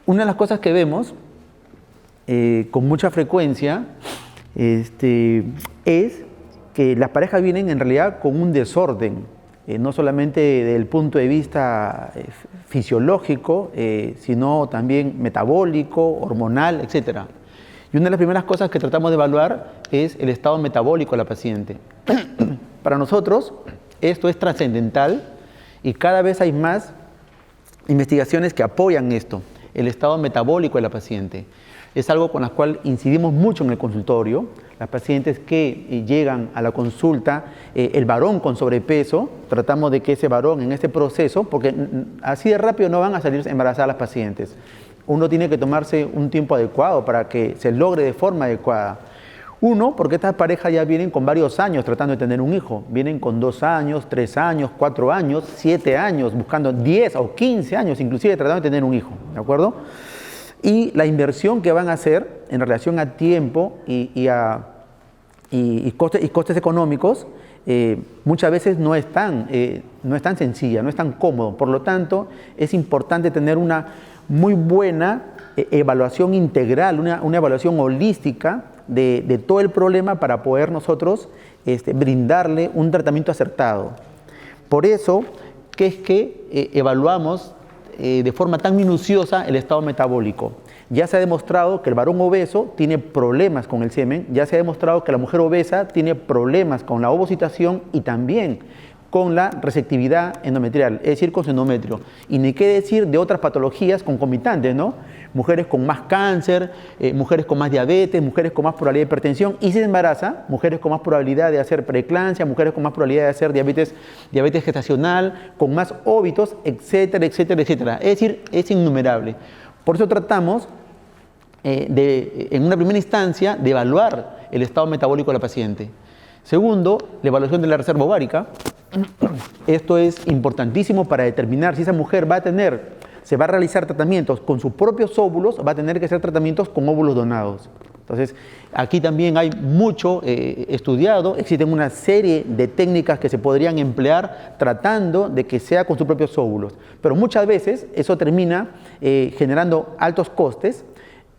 Una de las cosas que vemos con mucha frecuencia es que las parejas vienen en realidad con un desorden, no solamente desde el punto de vista fisiológico, sino también metabólico, hormonal, etc. Y una de las primeras cosas que tratamos de evaluar es el estado metabólico de la paciente. Para nosotros esto es trascendental y cada vez hay más investigaciones que apoyan esto, el estado metabólico de la paciente. Es algo con lo cual incidimos mucho en el consultorio. Las pacientes que llegan a la consulta, el varón con sobrepeso, tratamos de que ese varón en este proceso, porque así de rápido no van a salir embarazadas las pacientes. Uno tiene que tomarse un tiempo adecuado para que se logre de forma adecuada. Uno, porque estas parejas ya vienen con varios años tratando de tener un hijo. Vienen con 2 años, 3 años, 4 años, 7 años, buscando 10 o 15 años, inclusive tratando de tener un hijo, ¿de acuerdo? Y la inversión que van a hacer en relación a tiempo y costes económicos muchas veces no es tan sencilla, no es tan cómodo. Por lo tanto, es importante tener una muy buena evaluación integral, una evaluación holística de todo el problema para poder nosotros brindarle un tratamiento acertado. Por eso que evaluamos de forma tan minuciosa el estado metabólico. Ya se ha demostrado que el varón obeso tiene problemas con el semen, ya se ha demostrado que la mujer obesa tiene problemas con la ovocitación y también con la receptividad endometrial, es decir, con su endometrio. Y ni qué decir de otras patologías concomitantes, ¿no? Mujeres con más cáncer, mujeres con más diabetes, mujeres con más probabilidad de hipertensión, y si se embaraza, mujeres con más probabilidad de hacer preeclampsia, mujeres con más probabilidad de hacer diabetes gestacional, con más óbitos, etcétera, etcétera, etcétera. Es decir, es innumerable. Por eso tratamos en una primera instancia de evaluar el estado metabólico de la paciente. Segundo, la evaluación de la reserva ovárica. Esto es importantísimo para determinar si esa mujer se va a realizar tratamientos con sus propios óvulos, va a tener que hacer tratamientos con óvulos donados. Entonces, aquí también hay mucho estudiado, existen una serie de técnicas que se podrían emplear tratando de que sea con sus propios óvulos. Pero muchas veces eso termina generando altos costes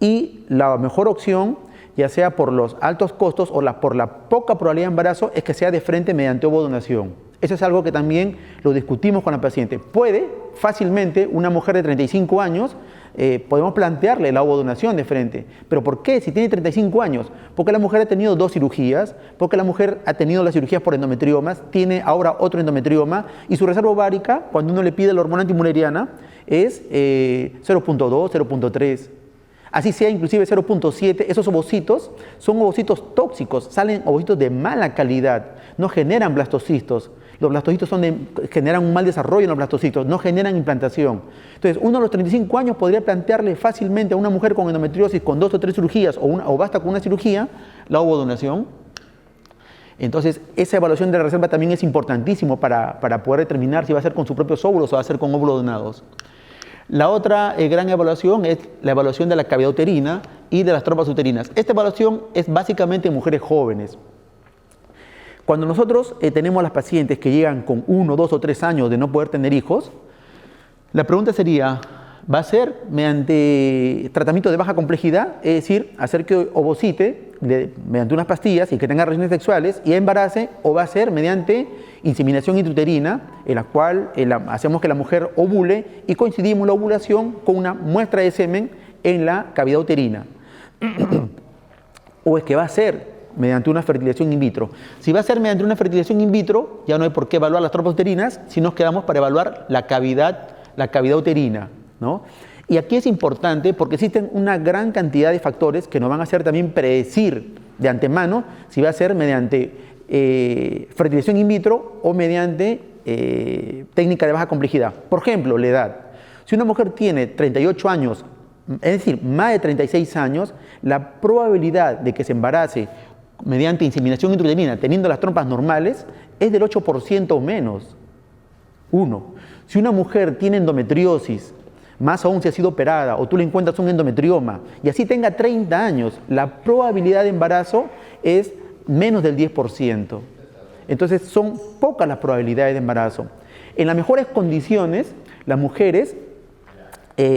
y la mejor opción, ya sea por los altos costos o por la poca probabilidad de embarazo, es que sea de frente mediante ovodonación. Eso es algo que también lo discutimos con la paciente. Puede fácilmente una mujer de 35 años, podemos plantearle la ovodonación de frente. ¿Pero por qué? Si tiene 35 años. Porque la mujer ha tenido 2 cirugías, porque la mujer ha tenido las cirugías por endometriomas, tiene ahora otro endometrioma y su reserva ovárica, cuando uno le pide la hormona antimuleriana, es 0.2, 0.3. Así sea inclusive 0.7, esos ovocitos son ovocitos tóxicos, salen ovocitos de mala calidad, no generan blastocitos. Los blastocitos generan un mal desarrollo en los blastocitos, no generan implantación. Entonces, uno a los 35 años podría plantearle fácilmente a una mujer con endometriosis con 2 o 3 cirugías o basta con una cirugía, la ovodonación. Entonces, esa evaluación de la reserva también es importantísimo para poder determinar si va a ser con sus propios óvulos o va a ser con óvulos donados. La otra gran evaluación es la evaluación de la cavidad uterina y de las trompas uterinas. Esta evaluación es básicamente en mujeres jóvenes. Cuando nosotros tenemos a las pacientes que llegan con 1, 2 o 3 años de no poder tener hijos, la pregunta sería, ¿va a ser mediante tratamiento de baja complejidad? Es decir, hacer que ovocite mediante unas pastillas y que tenga relaciones sexuales y embarace, o va a ser mediante inseminación intrauterina, en la cual hacemos que la mujer ovule y coincidimos la ovulación con una muestra de semen en la cavidad uterina. ¿O es que va a ser mediante una fertilización in vitro? Si va a ser mediante una fertilización in vitro, ya no hay por qué evaluar las trompas uterinas, si nos quedamos para evaluar la cavidad uterina, ¿no? Y aquí es importante porque existen una gran cantidad de factores que nos van a hacer también predecir de antemano si va a ser mediante fertilización in vitro o mediante técnica de baja complejidad. Por ejemplo, la edad. Si una mujer tiene 38 años, es decir, más de 36 años, la probabilidad de que se embarace mediante inseminación intrauterina teniendo las trompas normales es del 8% o menos. Si una mujer tiene endometriosis, más aún si ha sido operada o tú le encuentras un endometrioma y así tenga 30 años, la probabilidad de embarazo es menos del 10%. Entonces son pocas las probabilidades de embarazo. En las mejores condiciones, las mujeres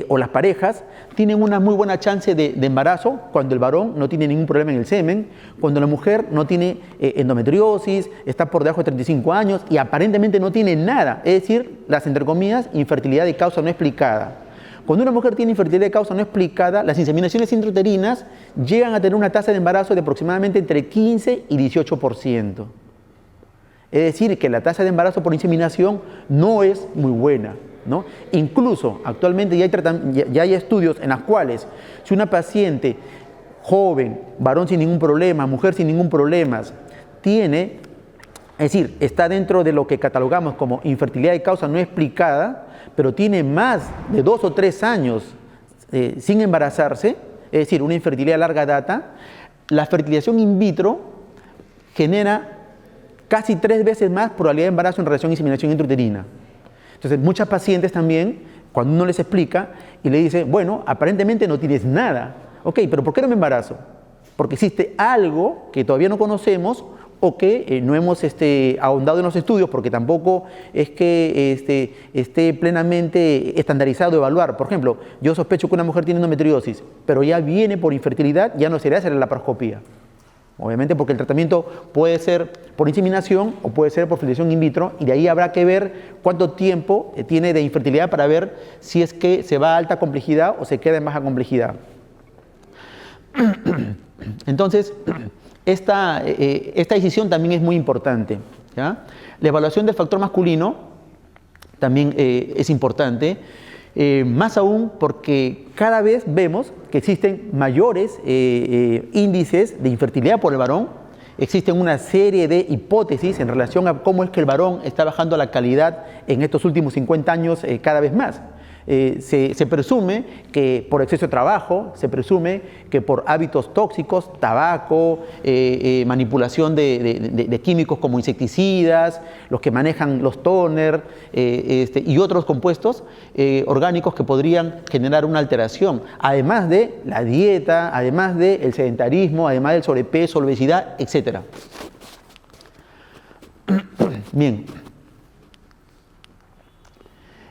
o las parejas tienen una muy buena chance de embarazo cuando el varón no tiene ningún problema en el semen, cuando la mujer no tiene endometriosis, está por debajo de 35 años y aparentemente no tiene nada, es decir, las entre comillas, infertilidad de causa no explicada. Cuando una mujer tiene infertilidad de causa no explicada, las inseminaciones intrauterinas llegan a tener una tasa de embarazo de aproximadamente entre 15 y 18%. Es decir, que la tasa de embarazo por inseminación no es muy buena, ¿no? Incluso actualmente ya hay estudios en los cuales si una paciente joven, varón sin ningún problema, mujer sin ningún problema, tiene, es decir, está dentro de lo que catalogamos como infertilidad de causa no explicada, pero tiene más de 2 o 3 años sin embarazarse, es decir, una infertilidad a larga data, la fertilización in vitro genera casi 3 veces más probabilidad de embarazo en relación a inseminación intrauterina. Entonces, muchas pacientes también, cuando uno les explica y le dice, bueno, aparentemente no tienes nada. Ok, pero ¿por qué no me embarazo? Porque existe algo que todavía no conocemos o que no hemos ahondado en los estudios, porque tampoco es que esté plenamente estandarizado evaluar. Por ejemplo, yo sospecho que una mujer tiene endometriosis, pero ya viene por infertilidad, ya no sería hacer la laparoscopía. Obviamente porque el tratamiento puede ser por inseminación o puede ser por fertilización in vitro y de ahí habrá que ver cuánto tiempo tiene de infertilidad para ver si es que se va a alta complejidad o se queda en baja complejidad. Entonces, esta decisión también es muy importante, ¿ya? La evaluación del factor masculino también es importante. Más aún porque cada vez vemos que existen mayores índices de infertilidad por el varón. Existen una serie de hipótesis en relación a cómo es que el varón está bajando la calidad en estos últimos 50 años cada vez más. Se presume que por exceso de trabajo, se presume que por hábitos tóxicos, tabaco, manipulación de químicos como insecticidas, los que manejan los tóner y otros compuestos orgánicos que podrían generar una alteración, además de la dieta, además del sedentarismo, además del sobrepeso, la obesidad, etc. Bien.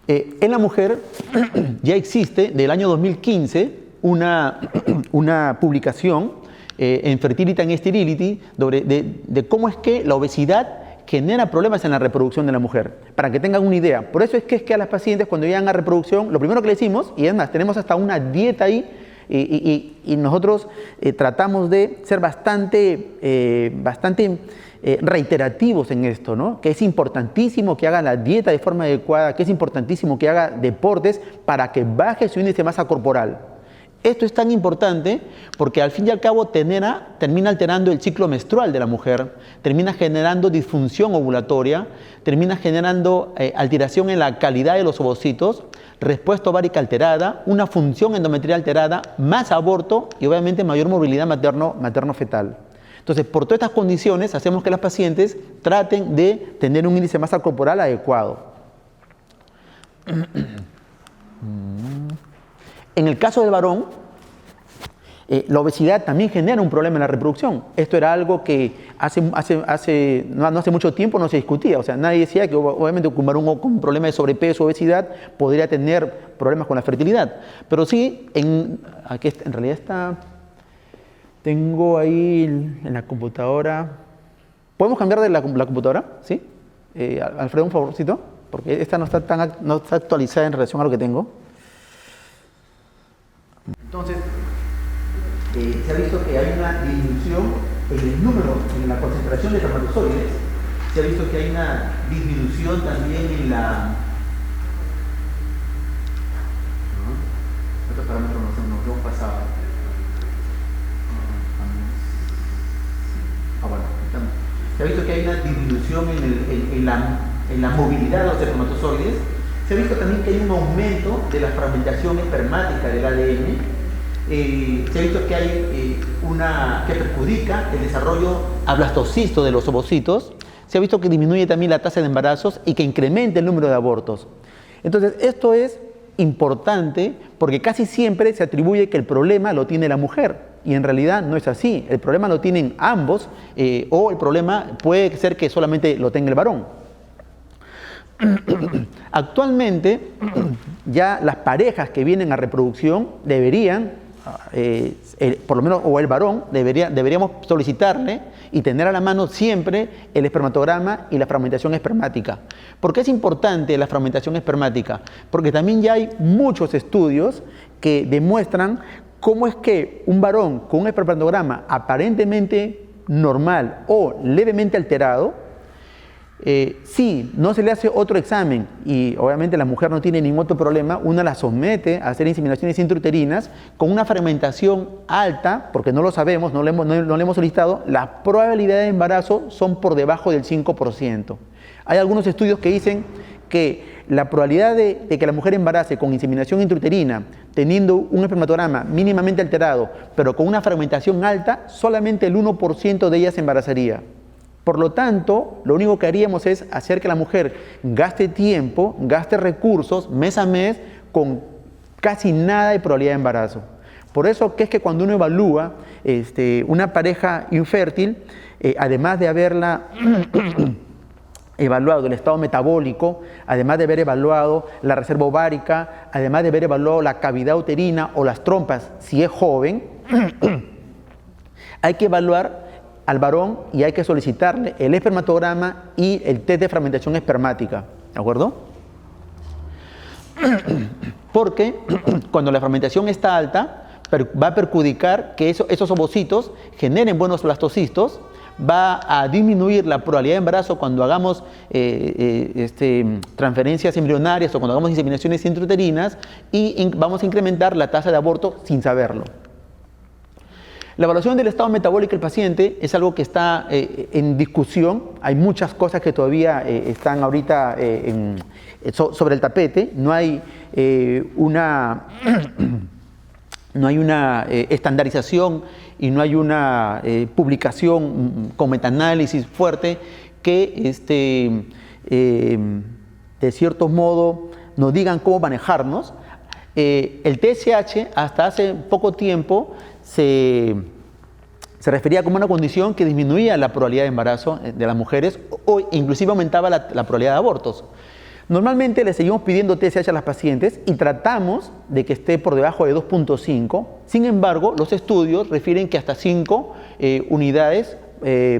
En la mujer ya existe del año 2015 una publicación en Fertility and Sterility de cómo es que la obesidad genera problemas en la reproducción de la mujer, para que tengan una idea. Por eso es que a las pacientes cuando llegan a reproducción, lo primero que le decimos, y es más, tenemos hasta una dieta ahí, y nosotros tratamos de ser bastante reiterativos en esto, ¿no? Que es importantísimo que haga la dieta de forma adecuada, que es importantísimo que haga deportes para que baje su índice de masa corporal. Esto es tan importante porque al fin y al cabo termina alterando el ciclo menstrual de la mujer, termina generando disfunción ovulatoria, termina generando alteración en la calidad de los ovocitos, respuesta ovárica alterada, una función endometrial alterada, más aborto y obviamente mayor movilidad materno-fetal. Entonces, por todas estas condiciones, hacemos que las pacientes traten de tener un índice de masa corporal adecuado. En el caso del varón, la obesidad también genera un problema en la reproducción. Esto era algo que no hace mucho tiempo no se discutía. O sea, nadie decía que obviamente un varón con un problema de sobrepeso o obesidad podría tener problemas con la fertilidad. Pero sí, aquí en realidad está... Tengo ahí en la computadora. ¿Podemos cambiar de la computadora? ¿Sí? Alfredo, un favorcito, porque esta no está actualizada en relación a lo que tengo. Entonces, se ha visto que hay una disminución en el número, en la concentración de espermatozoides. Se ha visto que hay una disminución también en la... Estos parámetros nos hemos pasado. Se ha visto que hay una disminución en la movilidad de los espermatozoides. Se ha visto también que hay un aumento de la fragmentación espermática del ADN. Se ha visto que hay que perjudica el desarrollo ablastocisto de los ovocitos. Se ha visto que disminuye también la tasa de embarazos y que incrementa el número de abortos. Entonces, esto es importante porque casi siempre se atribuye que el problema lo tiene la mujer. Y en realidad no es así. El problema lo tienen ambos o el problema puede ser que solamente lo tenga el varón. Actualmente ya las parejas que vienen a reproducción deberían, por lo menos, o el varón, deberíamos solicitarle y tener a la mano siempre el espermatograma y la fragmentación espermática. ¿Por qué es importante la fragmentación espermática? Porque también ya hay muchos estudios que demuestran cómo es que un varón con un espermatograma aparentemente normal o levemente alterado, si no se le hace otro examen y obviamente la mujer no tiene ningún otro problema, una la somete a hacer inseminaciones intrauterinas con una fragmentación alta, porque no lo sabemos, no le hemos solicitado, las probabilidades de embarazo son por debajo del 5%. Hay algunos estudios que dicen que la probabilidad de que la mujer embarace con inseminación intrauterina, teniendo un espermatograma mínimamente alterado, pero con una fragmentación alta, solamente el 1% de ellas se embarazaría. Por lo tanto, lo único que haríamos es hacer que la mujer gaste tiempo, gaste recursos mes a mes con casi nada de probabilidad de embarazo. Por eso que es que cuando uno evalúa una pareja infértil, además de haberla evaluado el estado metabólico, además de haber evaluado la reserva ovárica, además de haber evaluado la cavidad uterina o las trompas, si es joven, hay que evaluar al varón y hay que solicitarle el espermatograma y el test de fragmentación espermática, ¿de acuerdo? Porque cuando la fragmentación está alta, va a perjudicar que esos ovocitos generen buenos blastocistos, va a disminuir la probabilidad de embarazo cuando hagamos transferencias embrionarias o cuando hagamos inseminaciones intrauterinas y vamos a incrementar la tasa de aborto sin saberlo. La evaluación del estado metabólico del paciente es algo que está en discusión. Hay muchas cosas que todavía están ahorita sobre el tapete. No hay una estandarización y no hay una publicación con metaanálisis fuerte que de cierto modo nos digan cómo manejarnos. El TSH hasta hace poco tiempo se refería como una condición que disminuía la probabilidad de embarazo de las mujeres o inclusive aumentaba la probabilidad de abortos. Normalmente le seguimos pidiendo TSH a las pacientes y tratamos de que esté por debajo de 2.5. Sin embargo, los estudios refieren que hasta 5 unidades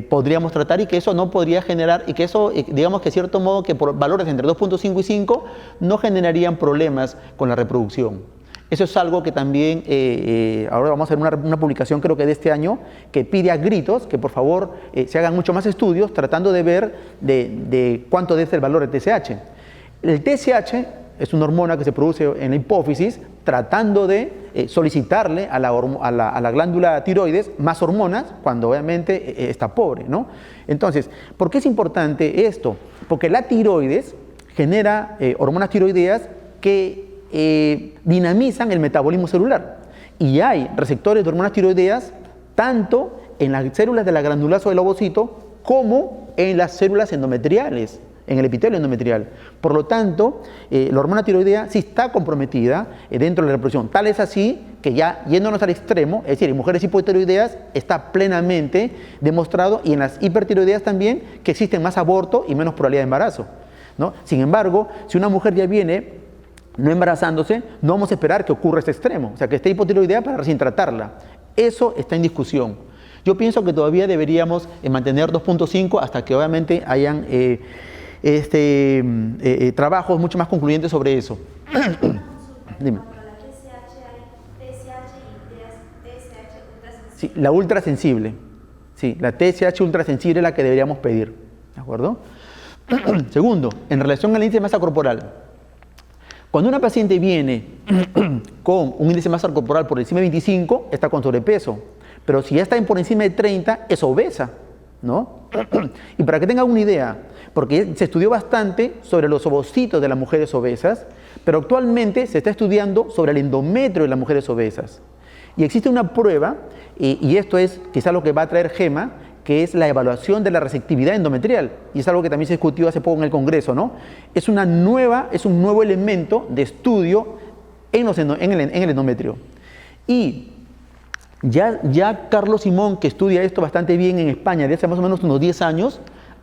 podríamos tratar y que eso no podría generar, y que eso, digamos que de cierto modo, que por valores entre 2.5 y 5 no generarían problemas con la reproducción. Eso es algo que también, ahora vamos a hacer una publicación creo que de este año, que pide a gritos que por favor se hagan mucho más estudios tratando de ver de cuánto debe ser el valor del TSH. El TSH es una hormona que se produce en la hipófisis tratando de solicitarle a la glándula tiroides más hormonas cuando obviamente está pobre, ¿no? Entonces, ¿por qué es importante esto? Porque la tiroides genera hormonas tiroideas que dinamizan el metabolismo celular y hay receptores de hormonas tiroideas tanto en las células de la glandulazo del ovocito como en las células endometriales, en el epitelio endometrial. Por lo tanto, la hormona tiroidea sí está comprometida dentro de la reproducción. Tal es así que ya yéndonos al extremo, es decir, en mujeres hipotiroideas está plenamente demostrado y en las hipertiroideas también que existen más aborto y menos probabilidad de embarazo, ¿no? Sin embargo, si una mujer ya viene no embarazándose, no vamos a esperar que ocurra este extremo, o sea, que esté hipotiroidea para recién tratarla. Eso está en discusión. Yo pienso que todavía deberíamos mantener 2.5 hasta que obviamente hayan trabajos mucho más concluyentes sobre eso. Dime. Sí, la ultrasensible. Sí, la TSH ultrasensible es la que deberíamos pedir. ¿De acuerdo? Segundo, en relación al índice de masa corporal. Cuando una paciente viene con un índice de masa corporal por encima de 25, está con sobrepeso. Pero si ya está por encima de 30, es obesa, ¿no? Y para que tengan una idea, porque se estudió bastante sobre los ovocitos de las mujeres obesas, pero actualmente se está estudiando sobre el endometrio de las mujeres obesas. Y existe una prueba, y esto es quizás lo que va a traer Gema, que es la evaluación de la receptividad endometrial, y es algo que también se discutió hace poco en el Congreso, ¿no? Es un nuevo elemento de estudio en el endometrio. Y ya Carlos Simón, que estudia esto bastante bien en España desde hace más o menos unos 10 años,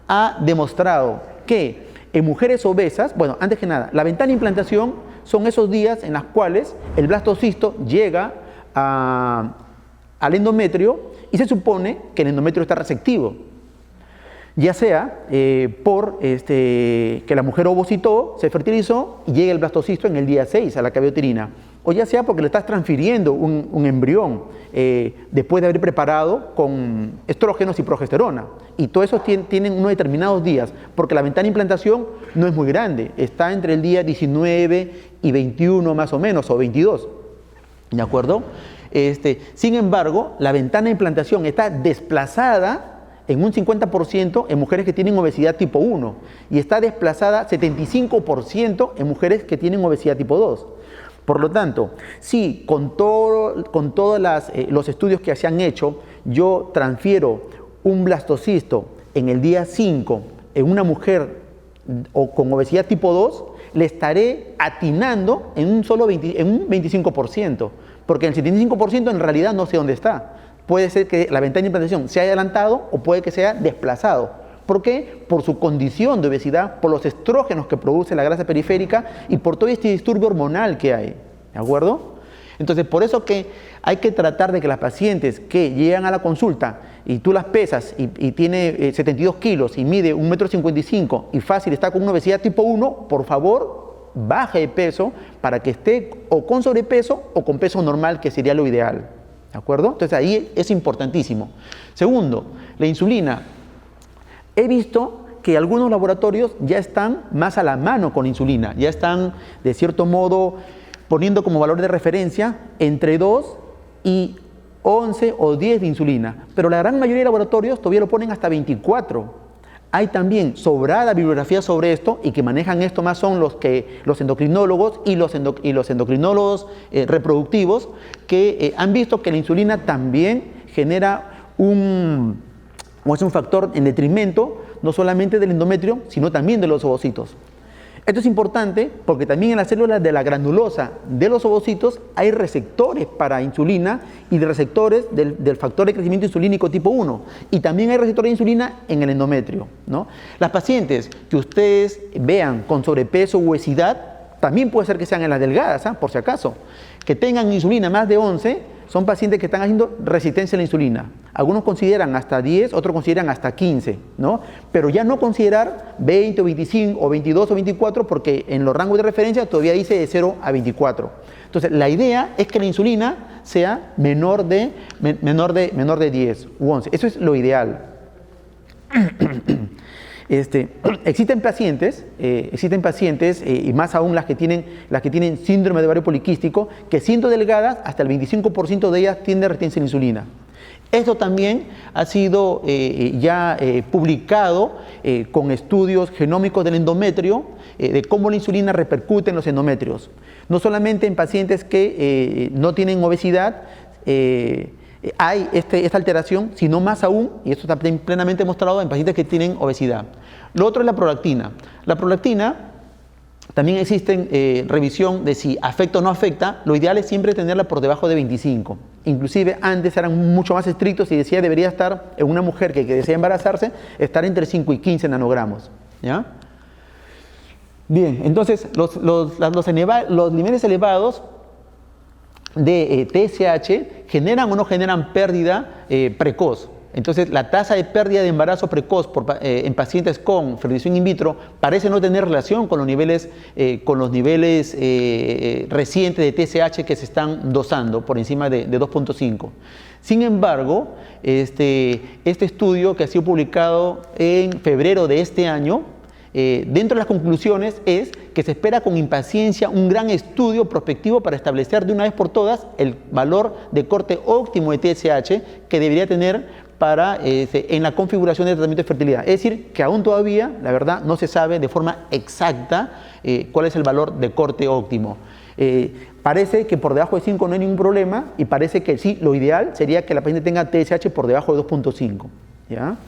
ha demostrado que en mujeres obesas, bueno, antes que nada, la ventana de implantación son esos días en los cuales el blastocisto llega al endometrio y se supone que el endometrio está receptivo, ya sea por que la mujer ovocitó, se fertilizó y llega el blastocisto en el día 6 a la cavidad uterina, o ya sea porque le estás transfiriendo un embrión después de haber preparado con estrógenos y progesterona. Y todo eso tienen unos determinados días, porque la ventana de implantación no es muy grande, está entre el día 19 y 21 más o menos, o 22, ¿de acuerdo? Sin embargo, la ventana de implantación está desplazada en un 50% en mujeres que tienen obesidad tipo 1 y está desplazada 75% en mujeres que tienen obesidad tipo 2. Por lo tanto, si con todos los estudios que se han hecho, yo transfiero un blastocisto en el día 5 en una mujer con obesidad tipo 2, le estaré atinando en un 25%, porque en el 75% en realidad no sé dónde está. Puede ser que la ventana de implantación se haya adelantado o puede que se haya desplazado. ¿Por qué? Por su condición de obesidad, por los estrógenos que produce la grasa periférica y por todo este disturbio hormonal que hay. ¿De acuerdo? Entonces, por eso que hay que tratar de que las pacientes que llegan a la consulta y tú las pesas y tiene 72 kilos y mide 1,55 m y fácil está con una obesidad tipo 1, por favor, baje de peso para que esté o con sobrepeso o con peso normal, que sería lo ideal. ¿De acuerdo? Entonces ahí es importantísimo. Segundo, la insulina. He visto que algunos laboratorios ya están más a la mano con la insulina, ya están de cierto modo poniendo como valor de referencia entre 2 y 11 o 10 de insulina, pero la gran mayoría de laboratorios todavía lo ponen hasta 24. Hay también sobrada bibliografía sobre esto y que manejan esto más son los endocrinólogos y los endocrinólogos reproductivos que han visto que la insulina también genera es un factor en detrimento no solamente del endometrio, sino también de los ovocitos. Esto es importante porque también en las células de la granulosa de los ovocitos hay receptores para insulina y receptores del factor de crecimiento insulínico tipo 1. Y también hay receptores de insulina en el endometrio, ¿no? Las pacientes que ustedes vean con sobrepeso u obesidad, también puede ser que sean en las delgadas, por si acaso, que tengan insulina más de 11, son pacientes que están haciendo resistencia a la insulina. Algunos consideran hasta 10, otros consideran hasta 15, ¿no? Pero ya no considerar 20 o 25 o 22 o 24 porque en los rangos de referencia todavía dice de 0 a 24. Entonces, la idea es que la insulina sea menor de 10 u 11. Eso es lo ideal. Existen pacientes, y más aún las que tienen síndrome de ovario poliquístico, que siendo delgadas, hasta el 25% de ellas tienden a resistencia a la insulina. Esto también ha sido publicado con estudios genómicos del endometrio, de cómo la insulina repercute en los endometrios. No solamente en pacientes que no tienen obesidad, hay esta alteración, sino más aún, y esto está plenamente demostrado en pacientes que tienen obesidad. Lo otro es la prolactina. La prolactina, también existe revisión de si afecta o no afecta. Lo ideal es siempre tenerla por debajo de 25. Inclusive antes eran mucho más estrictos y decía debería estar en una mujer que desea embarazarse, estar entre 5 y 15 nanogramos. ¿Ya? Bien, entonces los niveles elevados de TSH generan o no generan pérdida precoz. Entonces, la tasa de pérdida de embarazo precoz en pacientes con fertilización in vitro parece no tener relación con los niveles recientes de TSH que se están dosando por encima de 2.5. Sin embargo, este estudio que ha sido publicado en febrero de este año, dentro de las conclusiones es que se espera con impaciencia un gran estudio prospectivo para establecer de una vez por todas el valor de corte óptimo de TSH que debería tener en la configuración de tratamiento de fertilidad. Es decir, que aún todavía, la verdad, no se sabe de forma exacta cuál es el valor de corte óptimo. Parece que por debajo de 5 no hay ningún problema y parece que sí, lo ideal sería que la paciente tenga TSH por debajo de 2.5. ¿Ya?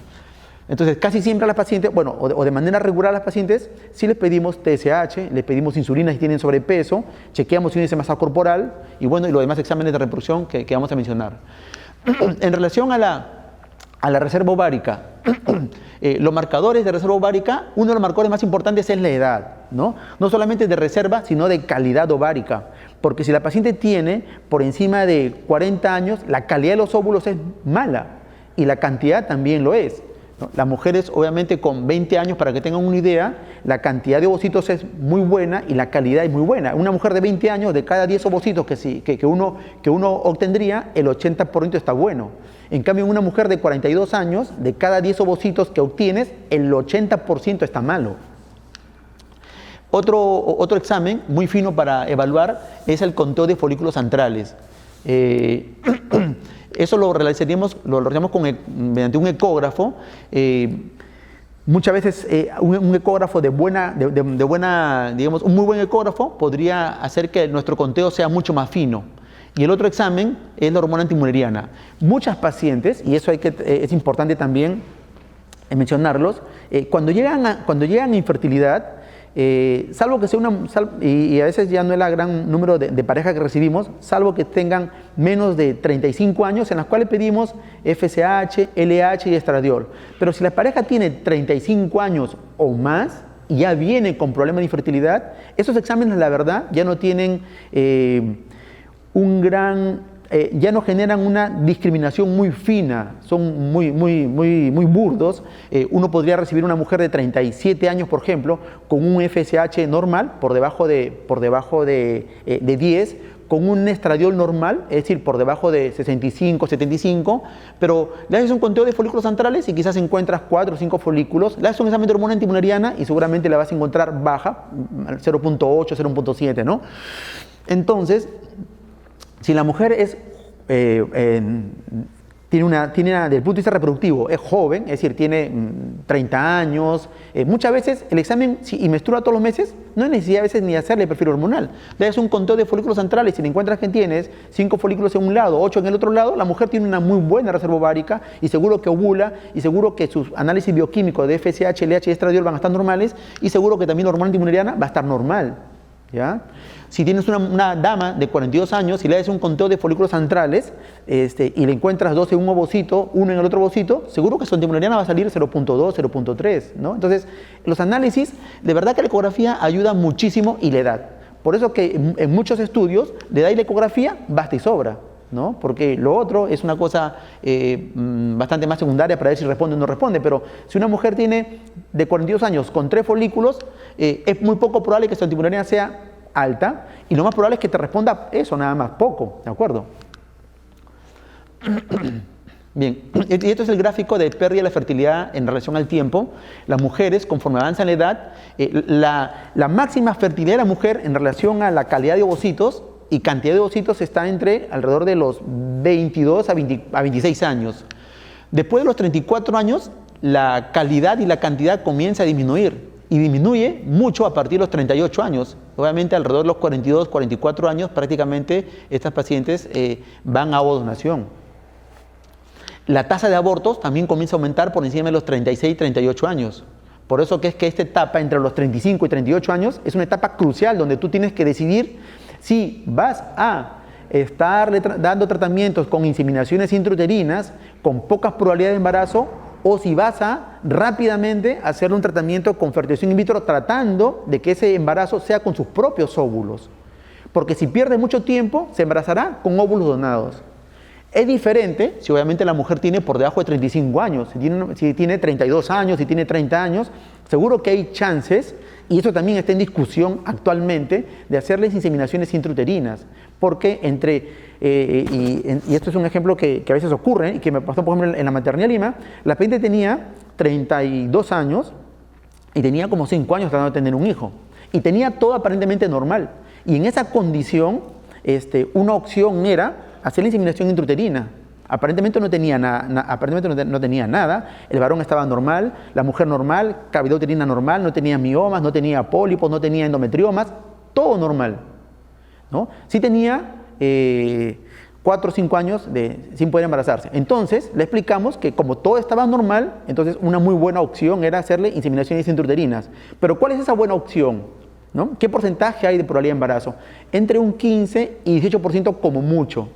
Entonces, casi siempre a las pacientes, o de manera regular a las pacientes, sí les pedimos TSH, les pedimos insulina si tienen sobrepeso, chequeamos índice de masa corporal y los demás exámenes de reproducción que vamos a mencionar. En relación a la reserva ovárica, los marcadores de reserva ovárica, uno de los marcadores más importantes es la edad. ¿no? No solamente de reserva, sino de calidad ovárica. Porque si la paciente tiene por encima de 40 años, la calidad de los óvulos es mala y la cantidad también lo es, ¿no? Las mujeres, obviamente, con 20 años, para que tengan una idea, la cantidad de ovocitos es muy buena y la calidad es muy buena. Una mujer de 20 años, de cada 10 ovocitos que uno obtendría, el 80% está bueno. En cambio, en una mujer de 42 años, de cada 10 ovocitos que obtienes, el 80% está malo. Otro examen muy fino para evaluar es el conteo de folículos antrales. Eso lo realizamos mediante un ecógrafo. Muchas veces un ecógrafo de buena, digamos, un muy buen ecógrafo podría hacer que nuestro conteo sea mucho más fino. Y el otro examen es la hormona antimuleriana. Muchas pacientes, y eso es importante también mencionarlos, cuando llegan a infertilidad, salvo que sea y a veces ya no es el gran número de parejas que recibimos, salvo que tengan menos de 35 años, en las cuales pedimos FSH, LH y estradiol. Pero si la pareja tiene 35 años o más y ya viene con problemas de infertilidad, esos exámenes, la verdad, ya no tienen ya no generan una discriminación muy fina, son muy burdos. Uno podría recibir una mujer de 37 años, por ejemplo, con un FSH normal, por debajo de 10, con un estradiol normal, es decir, por debajo de 65, 75, pero le haces un conteo de folículos antrales y quizás encuentras 4 o 5 folículos, le haces un examen de hormona antimuleriana y seguramente la vas a encontrar baja, 0.8, 0.7, ¿no? Entonces, si la mujer tiene desde el punto de vista reproductivo, es joven, es decir, tiene 30 años, muchas veces el examen, y menstrua todos los meses, no hay necesidad a veces ni hacerle perfil hormonal. Le das un conteo de folículos antrales, si le encuentras que tienes 5 folículos en un lado, 8 en el otro lado, la mujer tiene una muy buena reserva ovárica y seguro que ovula, y seguro que sus análisis bioquímicos de FSH, LH y estradiol van a estar normales, y seguro que también la hormona antimuleriana va a estar normal, ¿ya? Si tienes una dama de 42 años y le haces un conteo de folículos antrales y le encuentras 2 en un ovocito, 1 en el otro ovocito, seguro que su antimuleriana va a salir 0.2, 0.3, ¿no? Entonces, los análisis, de verdad que la ecografía ayuda muchísimo, y la edad. Por eso que en muchos estudios, la edad y la ecografía basta y sobra, ¿no? Porque lo otro es una cosa bastante más secundaria para ver si responde o no responde. Pero si una mujer tiene de 42 años con 3 folículos, es muy poco probable que su antimuleriana sea alta, y lo más probable es que te responda eso, nada más, poco, ¿de acuerdo? Bien, y esto es el gráfico de pérdida de la fertilidad en relación al tiempo. Las mujeres, conforme avanzan la edad, la máxima fertilidad de la mujer en relación a la calidad de ovocitos y cantidad de ovocitos está entre alrededor de los 22 a 26 años. Después de los 34 años, la calidad y la cantidad comienza a disminuir. Y disminuye mucho a partir de los 38 años. Obviamente, alrededor de los 42, 44 años, prácticamente estas pacientes van a ovodonación. La tasa de abortos también comienza a aumentar por encima de los 36, 38 años. Por eso que es que esta etapa entre los 35 y 38 años es una etapa crucial, donde tú tienes que decidir si vas a estar dando tratamientos con inseminaciones intrauterinas con pocas probabilidades de embarazo, o si vas a rápidamente hacerle un tratamiento con fertilización in vitro, tratando de que ese embarazo sea con sus propios óvulos. Porque si pierde mucho tiempo, se embarazará con óvulos donados. Es diferente si obviamente la mujer tiene por debajo de 35 años, si tiene 32 años, si tiene 30 años, seguro que hay chances, y eso también está en discusión actualmente, de hacerles inseminaciones intrauterinas. Porque y esto es un ejemplo que a veces ocurre, y que me pasó, por ejemplo, en la maternidad Lima. La paciente tenía 32 años y tenía como 5 años tratando de tener un hijo. Y tenía todo aparentemente normal. Y en esa condición, una opción era hacer la inseminación intrauterina. Aparentemente no tenía nada, el varón estaba normal, la mujer normal, cavidad uterina normal, no tenía miomas, no tenía pólipos, no tenía endometriomas, todo normal, ¿no? Sí tenía 4 o 5 años sin poder embarazarse. Entonces le explicamos que como todo estaba normal, entonces una muy buena opción era hacerle inseminaciones intrauterinas. Pero ¿cuál es esa buena opción? ¿No? ¿Qué porcentaje hay de probabilidad de embarazo? Entre un 15 y 18% como mucho.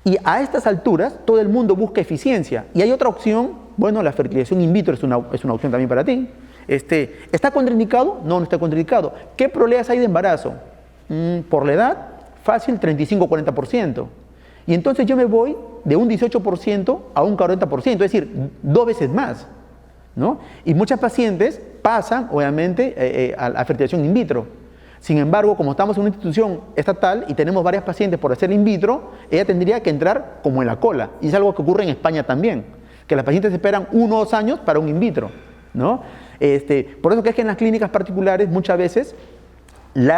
Y a estas alturas todo el mundo busca eficiencia. Y hay otra opción, bueno, la fertilización in vitro es una opción también para ti. ¿Está contraindicado? No, no está contraindicado. ¿Qué probabilidades hay de embarazo? Por la edad, fácil, 35-40%. Y entonces yo me voy de un 18% a un 40%, es decir, 2 veces más, ¿no? Y muchas pacientes pasan, obviamente, a la fertilización in vitro. Sin embargo, como estamos en una institución estatal y tenemos varias pacientes por hacer in vitro, ella tendría que entrar como en la cola. Y es algo que ocurre en España también, que las pacientes esperan 1 o 2 años para un in vitro, ¿no? Por eso que es que en las clínicas particulares muchas veces los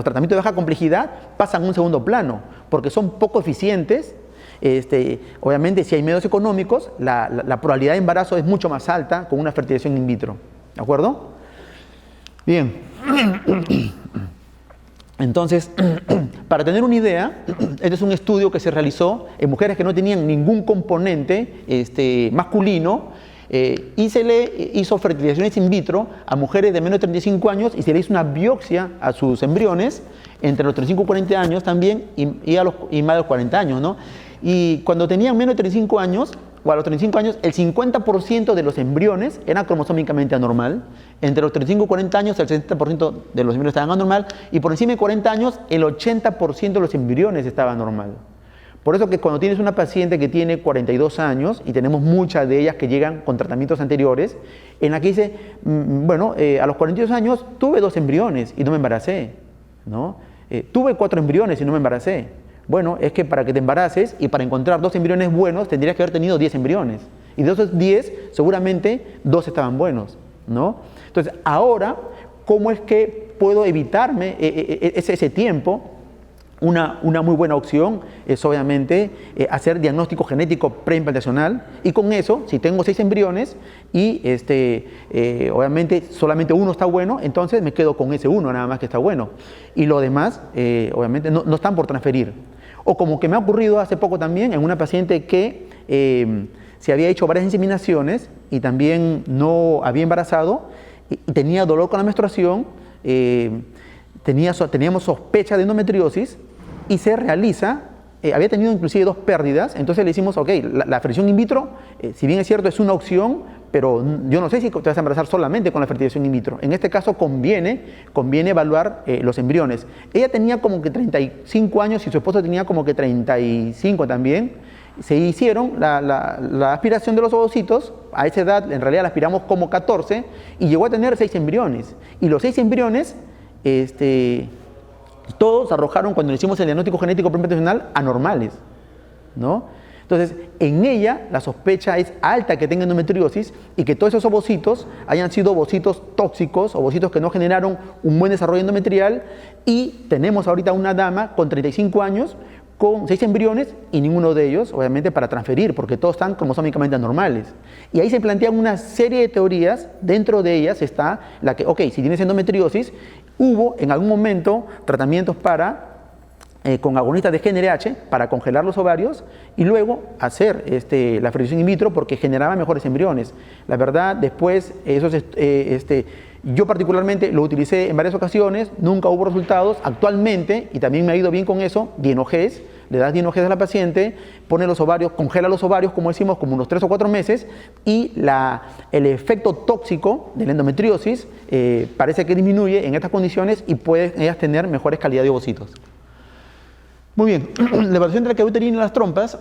tratamientos de baja complejidad pasan a un segundo plano, porque son poco eficientes. Obviamente, si hay medios económicos, la probabilidad de embarazo es mucho más alta con una fertilización in vitro. ¿De acuerdo? Bien. Entonces, para tener una idea, este es un estudio que se realizó en mujeres que no tenían ningún componente masculino, y se le hizo fertilizaciones in vitro a mujeres de menos de 35 años y se le hizo una biopsia a sus embriones entre los 35 y 40 años también y más de los 40 años, ¿no? Y cuando tenían menos de 35 años, o a los 35 años, el 50% de los embriones era cromosómicamente anormal. Entre los 35 y 40 años, el 60% de los embriones estaban anormal. Y por encima de 40 años, el 80% de los embriones estaban anormal. Por eso que cuando tienes una paciente que tiene 42 años, y tenemos muchas de ellas que llegan con tratamientos anteriores, en la que dice, a los 42 años tuve 2 embriones y no me embaracé, ¿no? Tuve 4 embriones y no me embaracé. Bueno, es que para que te embaraces y para encontrar 2 embriones buenos, tendrías que haber tenido 10 embriones. Y de esos 10, seguramente 2 estaban buenos, ¿no? Entonces, ahora, ¿cómo es que puedo evitarme ese tiempo? Una muy buena opción es obviamente hacer diagnóstico genético preimplantacional, y con eso, si tengo 6 embriones y obviamente solamente uno está bueno, entonces me quedo con ese uno nada más que está bueno, y lo demás obviamente no están por transferir. O como que me ha ocurrido hace poco también en una paciente que se había hecho varias inseminaciones y también no había embarazado y tenía dolor con la menstruación, teníamos sospecha de endometriosis y se realiza, había tenido inclusive 2 pérdidas, entonces le decimos, ok, la fertilización in vitro, si bien es cierto, es una opción, pero yo no sé si te vas a embarazar solamente con la fertilización in vitro. En este caso conviene evaluar los embriones. Ella tenía como que 35 años y su esposo tenía como que 35 también. Se hicieron la aspiración de los ovocitos. A esa edad en realidad la aspiramos como 14 y llegó a tener 6 embriones. Y los 6 embriones, todos arrojaron, cuando le hicimos el diagnóstico genético preimplantacional, anormales, ¿no? Entonces, en ella la sospecha es alta que tenga endometriosis y que todos esos ovocitos hayan sido ovocitos tóxicos, ovocitos que no generaron un buen desarrollo endometrial, y tenemos ahorita una dama con 35 años con 6 embriones y ninguno de ellos, obviamente, para transferir, porque todos están cromosómicamente anormales. Y ahí se plantean una serie de teorías. Dentro de ellas está la que, ok, si tienes endometriosis, hubo en algún momento tratamientos con agonistas de GnRH para congelar los ovarios y luego hacer la fertilización in vitro porque generaba mejores embriones. La verdad, después, yo particularmente lo utilicé en varias ocasiones, nunca hubo resultados. Actualmente, y también me ha ido bien con eso, dienogés, le das dienogés a la paciente, pone los ovarios, congela los ovarios, como decimos, como unos 3 o 4 meses, y el efecto tóxico de la endometriosis parece que disminuye en estas condiciones y pueden ellas tener mejores calidad de ovocitos. Muy bien, la evaluación de la cavidad uterina y las trompas.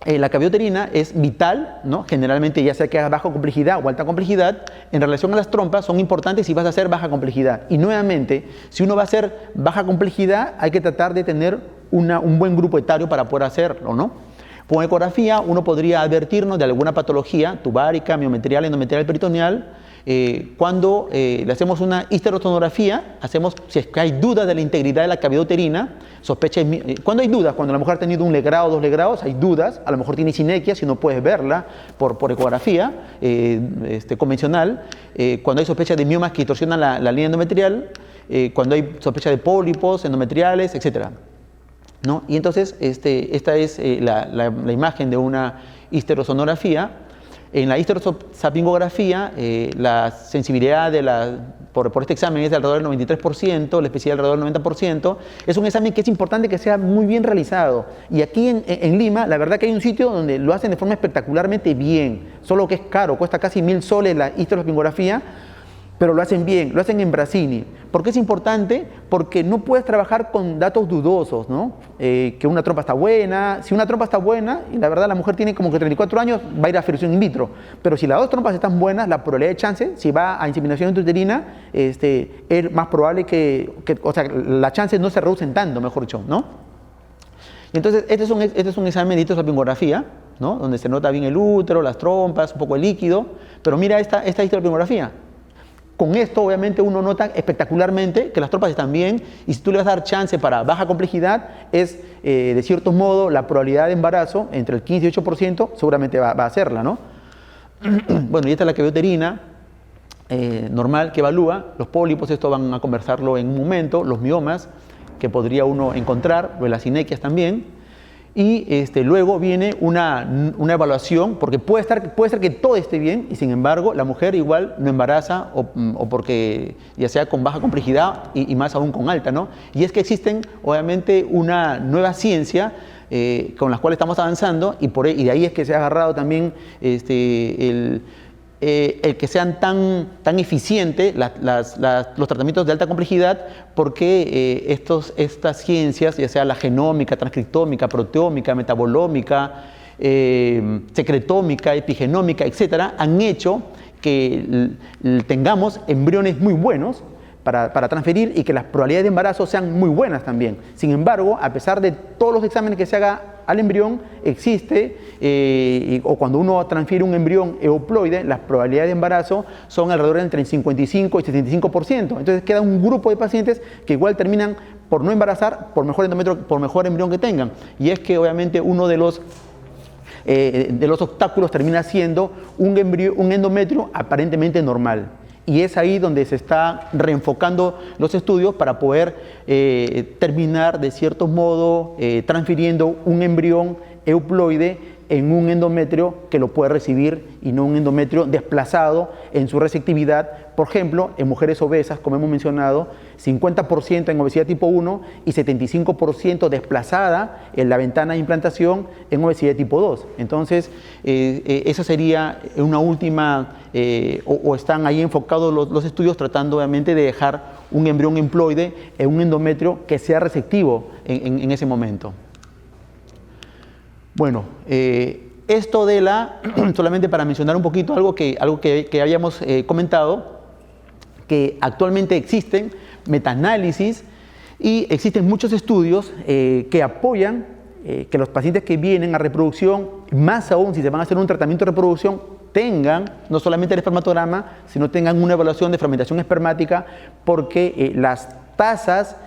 La cavidad uterina es vital, ¿no? Generalmente, ya sea que hagas baja complejidad o alta complejidad. En relación a las trompas, son importantes si vas a hacer baja complejidad. Y nuevamente, si uno va a hacer baja complejidad, hay que tratar de tener un buen grupo etario para poder hacerlo, ¿no? Con ecografía, uno podría advertirnos de alguna patología tubárica, miometrial, endometrial, peritoneal. Cuando le hacemos una histerosonografía, si es que hay dudas de la integridad de la cavidad uterina, cuando hay dudas, cuando la mujer ha tenido 1 legrado, 2 legrados, hay dudas, a lo mejor tiene sinequia, si no puedes verla por ecografía convencional, cuando hay sospecha de miomas que distorsionan la línea endometrial, cuando hay sospecha de pólipos endometriales, etc., ¿no? Y entonces esta es la imagen de una histerosonografía. En la histerosalpingografía, la sensibilidad por este examen es de alrededor del 93%, la especificidad alrededor del 90%. Es un examen que es importante que sea muy bien realizado. Y aquí en Lima, la verdad que hay un sitio donde lo hacen de forma espectacularmente bien, solo que es caro, cuesta casi 1000 soles la histerosalpingografía, pero lo hacen bien, lo hacen en Brasini. ¿Por qué es importante? Porque no puedes trabajar con datos dudosos, ¿no? Que una trompa está buena. Si una trompa está buena, y la verdad la mujer tiene como que 34 años, va a ir a fertilización in vitro. Pero si las dos trompas están buenas, la probabilidad de chance, si va a inseminación intrauterina, es más probable o sea, las chances no se reducen tanto, mejor dicho, ¿no? Y entonces, este es un examen de histerosalpingografía, ¿no? Donde se nota bien el útero, las trompas, un poco el líquido. Pero mira esta histerosalpingografía. Con esto, obviamente, uno nota espectacularmente que las trompas están bien, y si tú le vas a dar chance para baja complejidad, es, de cierto modo, la probabilidad de embarazo, entre el 15 y 8%, seguramente va a hacerla, ¿no? Bueno, y esta es la que uterina, normal, que evalúa los pólipos. Esto van a conversarlo en un momento, los miomas, que podría uno encontrar, las sinequias también. Y luego viene una evaluación, porque puede ser que todo esté bien, y sin embargo la mujer igual no embaraza, o porque ya sea con baja complejidad y más aún con alta, ¿no? Y es que existen obviamente una nueva ciencia con las cuales estamos avanzando, y de ahí es que se ha agarrado también el que sean tan eficientes los tratamientos de alta complejidad, porque estas ciencias, ya sea la genómica, transcriptómica, proteómica, metabolómica, secretómica, epigenómica, etcétera, han hecho que tengamos embriones muy buenos para transferir, y que las probabilidades de embarazo sean muy buenas también. Sin embargo, a pesar de todos los exámenes que se haga al embrión, existe, o cuando uno transfiere un embrión euploide, las probabilidades de embarazo son alrededor entre el 55 y 75%. Entonces queda un grupo de pacientes que igual terminan por no embarazar, por mejor endometrio, por mejor embrión que tengan. Y es que obviamente uno de los obstáculos termina siendo un endometrio aparentemente normal. Y es ahí donde se está reenfocando los estudios para poder terminar, de cierto modo, transfiriendo un embrión euploide en un endometrio que lo puede recibir, y no un endometrio desplazado en su receptividad. Por ejemplo, en mujeres obesas, como hemos mencionado, 50% en obesidad tipo 1 y 75% desplazada en la ventana de implantación en obesidad tipo 2. Entonces, esa sería una última, o están ahí enfocados los estudios tratando obviamente de dejar un embrión euploide en un endometrio que sea receptivo en ese momento. Bueno, esto solamente para mencionar un poquito algo que habíamos comentado, que actualmente existen metaanálisis y existen muchos estudios que apoyan que los pacientes que vienen a reproducción, más aún si se van a hacer un tratamiento de reproducción, tengan no solamente el espermatograma, sino tengan una evaluación de fragmentación espermática, porque las tasas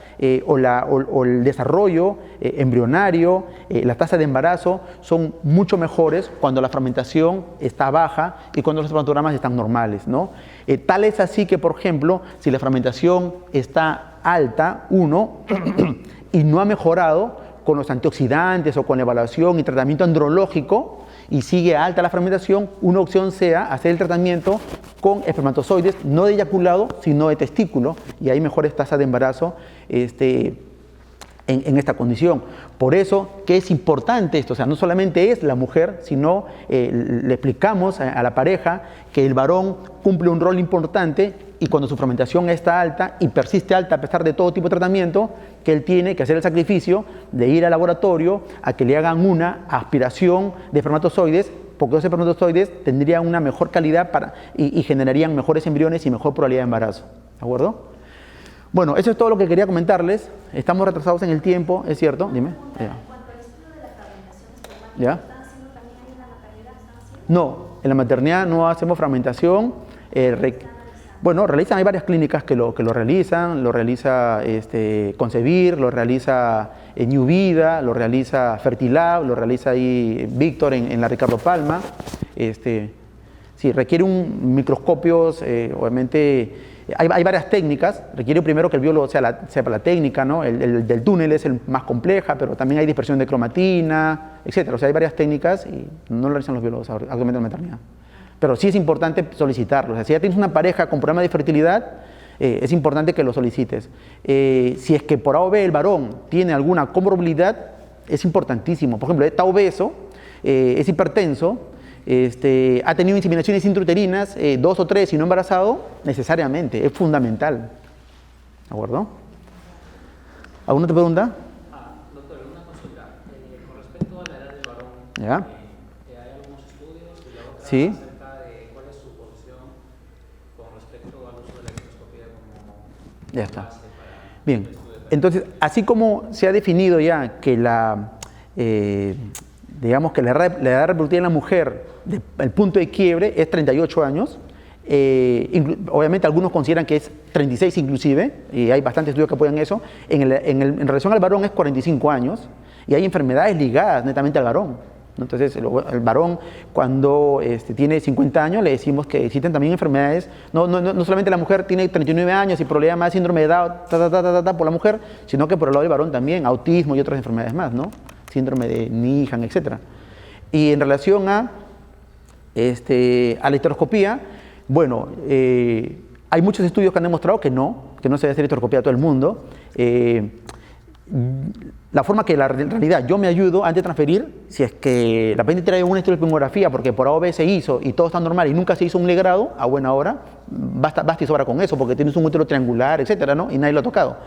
o el desarrollo embrionario, las tasas de embarazo son mucho mejores cuando la fragmentación está baja y cuando los espermatogramas están normales, ¿no? Tal es así que, por ejemplo, si la fragmentación está alta, y no ha mejorado con los antioxidantes o con la evaluación y tratamiento andrológico, y sigue alta la fragmentación, una opción sea hacer el tratamiento con espermatozoides, no de eyaculado, sino de testículo, y hay mejores tasas de embarazo en esta condición. Por eso que es importante esto, o sea, no solamente es la mujer, sino le explicamos a la pareja que el varón cumple un rol importante, y cuando su fragmentación está alta y persiste alta a pesar de todo tipo de tratamiento, que él tiene que hacer el sacrificio de ir al laboratorio a que le hagan una aspiración de espermatozoides, porque los espermatozoides tendrían una mejor calidad y generarían mejores embriones y mejor probabilidad de embarazo. ¿De acuerdo? Bueno, eso es todo lo que quería comentarles. Estamos retrasados en el tiempo, ¿es cierto? Dime. En cuanto al estudio de la fragmentación espermática, ¿Ya? ¿están haciendo también ahí en la maternidad? No, en la maternidad no hacemos fragmentación. Bueno, hay varias clínicas que lo realizan, lo realiza Concebir, lo realiza New Vida, lo realiza Fertilab, lo realiza ahí Víctor en la Ricardo Palma. Sí, requiere un microscopios, obviamente, hay varias técnicas. Requiere primero que el biólogo sepa la técnica, ¿no? El del túnel es el más compleja, pero también hay dispersión de cromatina, etc. O sea, hay varias técnicas y no lo realizan los biólogos actualmente en la maternidad. Pero sí es importante solicitarlo. O sea, si ya tienes una pareja con problemas de fertilidad, es importante que lo solicites. Si es que por A o B el varón tiene alguna comorbilidad, es importantísimo. Por ejemplo, está obeso, es hipertenso, ha tenido inseminaciones intrauterinas, 2 o 3 y no embarazado, necesariamente, es fundamental. ¿De acuerdo? ¿Alguna otra pregunta? Doctor, una consulta. Con respecto a la edad del varón, ¿Ya? hay algunos estudios y la otra Sí. acerca de cuál es su posición con respecto al uso de la electroscopía como Ya está. base para Bien, el estudio de entonces, así como se ha definido ya que digamos que la edad reproductiva en la mujer, el punto de quiebre es 38 años, obviamente algunos consideran que es 36 inclusive, y hay bastantes estudios que apoyan eso, en relación al varón es 45 años, y hay enfermedades ligadas netamente al varón. Entonces, el varón cuando tiene 50 años le decimos que existen también enfermedades, no solamente la mujer tiene 39 años y problema de síndrome de Down por la mujer, sino que por el lado del varón también, autismo y otras enfermedades más, ¿no? Síndrome de Nihan, etc. Y en relación a la histeroscopía, bueno, hay muchos estudios que han demostrado que no se debe hacer histeroscopía a todo el mundo. La forma que en realidad yo me ayudo antes de transferir, si es que la paciente trae una histeroespingografía porque por A o B se hizo y todo está normal y nunca se hizo un legrado, a buena hora, basta y sobra con eso porque tienes un útero triangular, etcétera, ¿no? Y nadie lo ha tocado.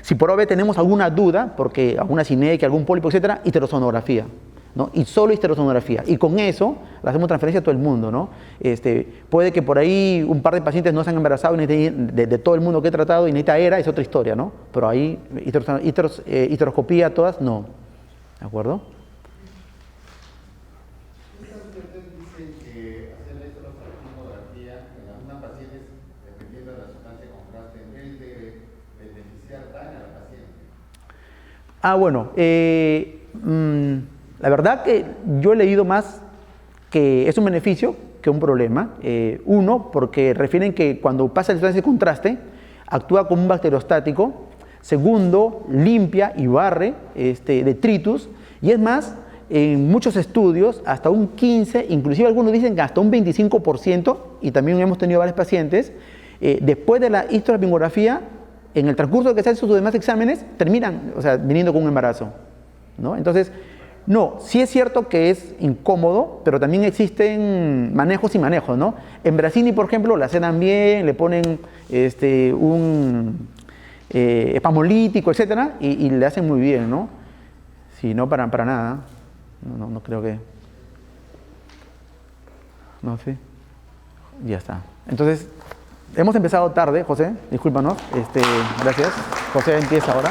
Si por A o B tenemos alguna duda, porque alguna cinequia, algún pólipo, etcétera, histerosonografía, ¿no? Y solo histerosonografía. Y con eso le hacemos transferencia a todo el mundo, ¿no? Puede que por ahí un par de pacientes no se han embarazado de todo el mundo que he tratado y necesita ERA, es otra historia, ¿no? Pero ahí histeroscopía todas, no. ¿De acuerdo? Muchas veces dicen que hacer la histerosonografía en algunas pacientes, dependiendo de la sustancia de contraste, en vez de beneficiar, daña a la paciente. Bueno, la verdad que yo he leído más que es un beneficio que un problema. Uno, porque refieren que cuando pasa la sustancia de contraste, actúa como un bacteriostático. Segundo, limpia y barre detritus. Y es más, en muchos estudios, hasta un 15%, inclusive algunos dicen que hasta un 25%, y también hemos tenido varios pacientes, después de la histeroespingografía, en el transcurso de que se hacen sus demás exámenes, terminan, viniendo con un embarazo, ¿no? Entonces, no, sí es cierto que es incómodo, pero también existen manejos y manejos, ¿no? En Brasini, por ejemplo, la sedan bien, le ponen un espasmolítico, etcétera, y le hacen muy bien, ¿no? Si no, para nada. No creo que... No sé. Ya está. Entonces, hemos empezado tarde, José, discúlpanos. Gracias. José empieza ahora.